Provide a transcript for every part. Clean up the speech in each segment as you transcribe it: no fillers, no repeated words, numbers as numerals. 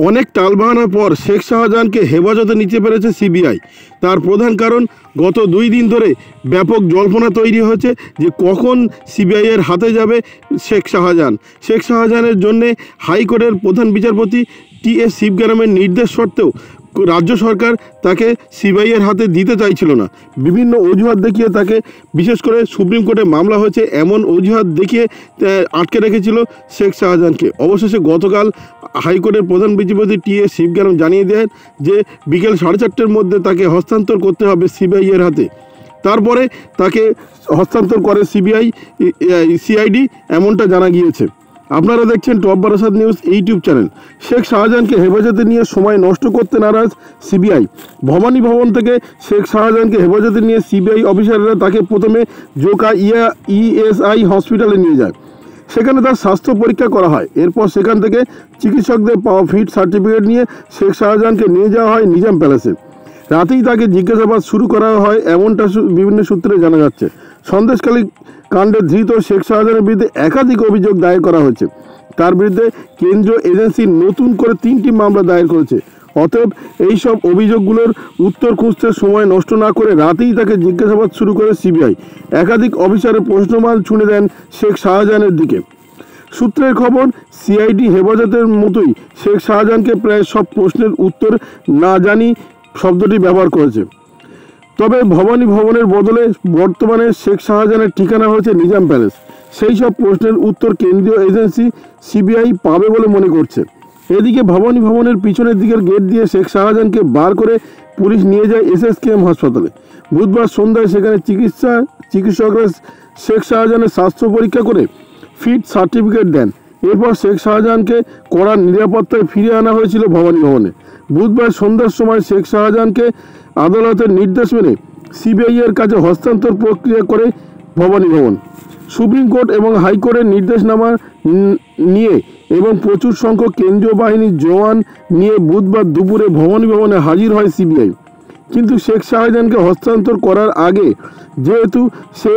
অনেক টালবাহানার পর শেখ শাহজাহানকে হেফাজতে নিতে পেরেছে সিবিআই। তার প্রধান কারণ গত 2 দিন ধরে ব্যাপক জল্পনা তৈরি হয়েছে যে কখন সিবিআইয়ের হাতে যাবে শেখ শাহজাহান। শেখ শাহজাহানের জন্যে হাইকোর্টের প্রধান বিচারপতি টি.এস. শিবগ্রামের নির্দেশ সত্ত্বেও রাজ্য সরকার তাকে সিবিআইয়ের হাতে দিতে চাইছিল না। বিভিন্ন অজুহাত দেখিয়ে তাকে, বিশেষ করে সুপ্রিম কোর্টে মামলা হয়েছে এমন অজুহাত দেখিয়ে আটকে রেখেছিল শেখ শাহজাহানকে। অবশেষে গতকাল হাইকোর্টের প্রধান বিচারপতি টি.এস. শিবগ্রাম জানিয়ে দেন যে বিকেল 4:30-র মধ্যে তাকে হস্তান্তর করতে হবে সিবিআইয়ের হাতে। তারপরে তাকে হস্তান্তর করে সিআইডি, এমনটা জানা গিয়েছে। আপনারা দেখছেন top Barasat news YouTube channel. Sheikh শাহজাহানকে হেফাজতে নিয়ে সময় নষ্ট করতে নারাজ সিবিআই। ভবানী ভবন থেকে শেখ শাহজাহানকে হেফাজতে নিয়ে সিবিআই অফিসাররা তাকে প্রথমে জোকা ইএসআই হসপিটালে নিয়ে যায়। সেখানে তার স্বাস্থ্য পরীক্ষা করা হয়। এরপর সেখান থেকে চিকিৎসকদের পাওয়া ফিট সার্টিফিকেট নিয়ে শেখ শাহজাহানকে নিয়ে যাওয়া হয় নিজাম প্যালেসে। রাতেই তাকে জিজ্ঞাসাবাদ শুরু করা হয়, এমনটা বিভিন্ন সূত্রে জানা যাচ্ছে। সন্দেশখালী কাণ্ডে ধৃত শেখ শাহজাহানের বিরুদ্ধে একাধিক অভিযোগ দায়ের করা হয়েছে। তার বিরুদ্ধে কেন্দ্রীয় এজেন্সি নতুন করে 3টি মামলা দায়ের করেছে। অতএব এইসব অভিযোগগুলোর উত্তর খুঁজতে সময় নষ্ট না করে রাতেই তাকে জিজ্ঞাসাবাদ শুরু করে সিবিআই। একাধিক অফিসারের প্রশ্নমাল ছুঁড়ে দেন শেখ শাহজাহানের দিকে। সূত্রের খবর, সিআইডি হেফাজতের মতোই শেখ শাহজাহানকে প্রায় সব প্রশ্নের উত্তর না জানি শব্দটি ব্যবহার করেছে। তবে ভবানী ভবনের বদলে বর্তমানে শেখ শাহজাহানের ঠিকানা হয়েছে নিজাম প্যালেস। সেই সব প্রশ্নের উত্তর কেন্দ্রীয় এজেন্সি সিবিআই পাবে বলে মনে করছে। এদিকে ভবানী ভবনের পিছনের দিকের গেট দিয়ে শেখ শাহজাহানকে বার করে পুলিশ নিয়ে যায় এসএসকেএম হাসপাতালে। বুধবার সন্ধ্যায় সেখানে চিকিৎসকরা শেখ শাহজাহানের স্বাস্থ্য পরীক্ষা করে ফিট সার্টিফিকেট দেন। এরপর শেখ শাহজাহানকে কড়া নিরাপত্তায় ফিরিয়ে আনা হয়েছিল ভবানী ভবনে। বুধবার সন্ধ্যার সময় শেখ শাহজাহানকে আদালতের নির্দেশ মেনে সিবিআইয়ের কাছে হস্তান্তর প্রক্রিয়া করে ভবানী ভবন। সুপ্রিম কোর্ট এবং হাইকোর্টের নির্দেশনামা নিয়ে এবং প্রচুর সংখ্যক কেন্দ্রীয় বাহিনীর জওয়ান নিয়ে বুধবার দুপুরে ভবানী ভবনে হাজির হয় সিবিআই। কিন্তু শেখ শাহজাহানকে হস্তান্তর করার আগে যেহেতু সে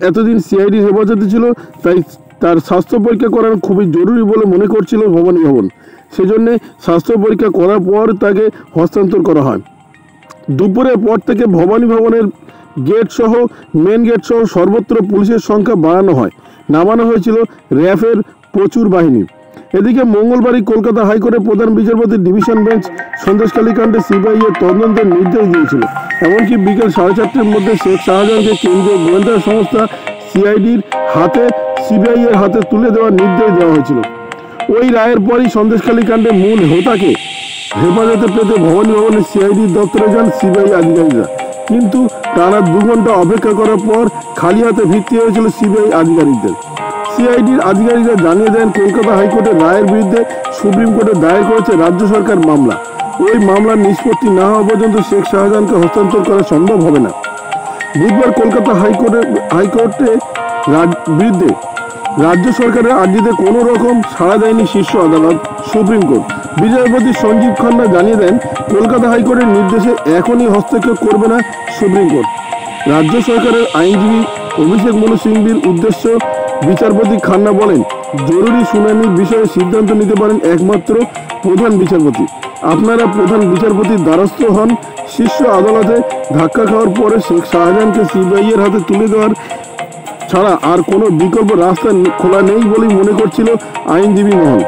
এতদিন সিআইডির হেফাজতে ছিল, তাই তার স্বাস্থ্য পরীক্ষা করানো খুবই জরুরি বলে মনে করছিল ভবানী ভবন। সেজন্যে স্বাস্থ্য পরীক্ষা করার পর তাকে হস্তান্তর করা হয়। দুপুরের পর থেকে ভবানী ভবনের মেন গেট সহ সর্বত্র পুলিশের সংখ্যা বাড়ানো হয়। নামানো হয়েছিল র্যাফের প্রচুর বাহিনী। এদিকে মঙ্গলবারই কলকাতা হাইকোর্টের প্রধান বিচারপতি ডিভিশন বেঞ্চ সন্দেশখালী কাণ্ডে সিবিআইয়ের তদন্তের নির্দেশ দিয়েছিল। এমনকি বিকেল 4:30-র মধ্যে শেখ শাহজাহানকে কেন্দ্রীয় গোয়েন্দা সংস্থা সিবিআইয়ের হাতে তুলে দেওয়ার নির্দেশ দেওয়া হয়েছিল। ওই রায়ের পরই সন্দেশখালী কাণ্ডে মূল হোতাকে হেফাজতে পেতে ভবানী ভবনের সিআইডির দপ্তরে যান সিবিআই আধিকারিকরা। কিন্তু টানা 2 ঘন্টা অপেক্ষা করার পর খালি হাতে ফিরতে হয়েছিল সিবিআই আধিকারিকদের। সিআইডির আধিকারিকরা জানিয়ে দেন, কলকাতা হাইকোর্টের রায়ের বিরুদ্ধে সুপ্রিম কোর্টে দায়ের করেছে রাজ্য সরকার মামলা। ওই মামলার নিষ্পত্তি না হওয়া পর্যন্ত শেখ শাহজাহানকে হস্তান্তর করা সম্ভব হবে না। বুধবার কলকাতা হাইকোর্টে বিরুদ্ধে রাজ্য সরকারের আর্জিতে কোনো রকম সাড়া দেয়নি শীর্ষ আদালত সুপ্রিম কোর্ট। বিচারপতি সঞ্জীব খান্না জানিয়ে দেন, কলকাতা হাইকোর্টের নির্দেশে এখনই হস্তক্ষেপ করবে না সুপ্রিম কোর্ট। রাজ্য সরকারের আইনজীবী অভিষেক মনু সিংভির উদ্দেশ্য বিচারপতি খান্না বলেন, জরুরি শুনানির বিষয়ে সিদ্ধান্ত নিতে পারেন একমাত্র প্রধান বিচারপতি। আপনারা প্রধান বিচারপতির দ্বারস্থ হন। শীর্ষ আদালতে ধাক্কা খাওয়ার পরে শেখ শাহজাহানকে সিবিআইয়ের হাতে তুলে দেওয়ার ছাড়া আর কোনো বিকল্প রাস্তা খোলা নেই বলেই মনে করছিল আইনজীবী মহল।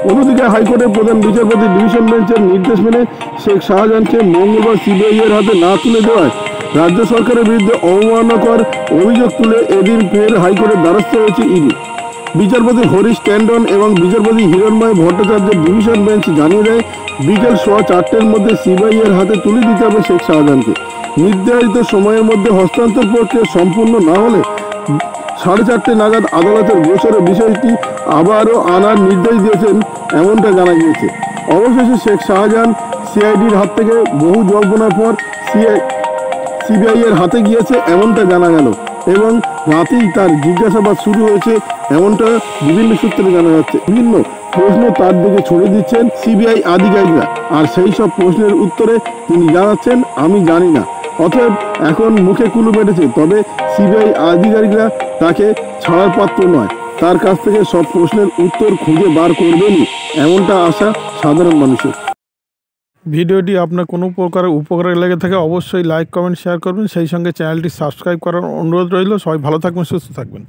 অন্যদিকে হাইকোর্টের প্রধান বিচারপতি ডিভিশন বেঞ্চের নির্দেশ মেনে শেখ শাহজাহানকে মঙ্গলবার সিবিআইয়ের হাতে না তুলে দেওয়ায় রাজ্য সরকারের বিরুদ্ধে অবমাননাকর অভিযোগ তুলে এদিন ফের হাইকোর্টের দ্বারস্থ হয়েছে ইডি। বিচারপতি হরিশ ট্যান্ডন এবং বিচারপতি হিরণময় ভট্টাচার্যের ডিভিশন বেঞ্চ জানিয়ে দেয়, বিকেল 4:15-র মধ্যে সিবিআইয়ের হাতে তুলে দিতে হবে শেখ শাহজাহানকে। নির্ধারিত সময়ের মধ্যে হস্তান্তর প্রক্রিয়া সম্পূর্ণ না হলে 4:30 নাগাদ আদালতের গোচরে বিষয়টি আবারও আনার নির্দেশ দিয়েছেন, এমনটা জানা গিয়েছে। অবশেষে শেখ শাহজাহান সিআইডির হাত থেকে বহু জল্পনার পর সিবিআইয়ের হাতে গিয়েছে, এমনটা জানা গেল এবং রাতেই তার জিজ্ঞাসাবাদ শুরু হয়েছে, এমনটা বিভিন্ন সূত্রে জানা যাচ্ছে। বিভিন্ন প্রশ্ন তার দিকে ছড়ে দিচ্ছেন সিবিআই আধিকারিকরা, আর সেই সব প্রশ্নের উত্তরে তিনি জানাচ্ছেন, আমি জানি না। অতএব এখন মুখে কুলু বেঁধেছে, তবে সিবিআই আধিকারিকরা তাকে ছাড়ার পাত্র নয়, তার কাছ থেকে সব প্রশ্নের উত্তর খুঁজে বার করবেনই, এমনটা আশা সাধারণ মানুষের। ভিডিওটি আপনার কোনো প্রকার উপকারে লেগে থাকে অবশ্যই লাইক কমেন্ট শেয়ার করবেন, সেই সঙ্গে চ্যানেলটি সাবস্ক্রাইব করার অনুরোধ রইল। সবাই ভালো থাকবেন, সুস্থ থাকবেন।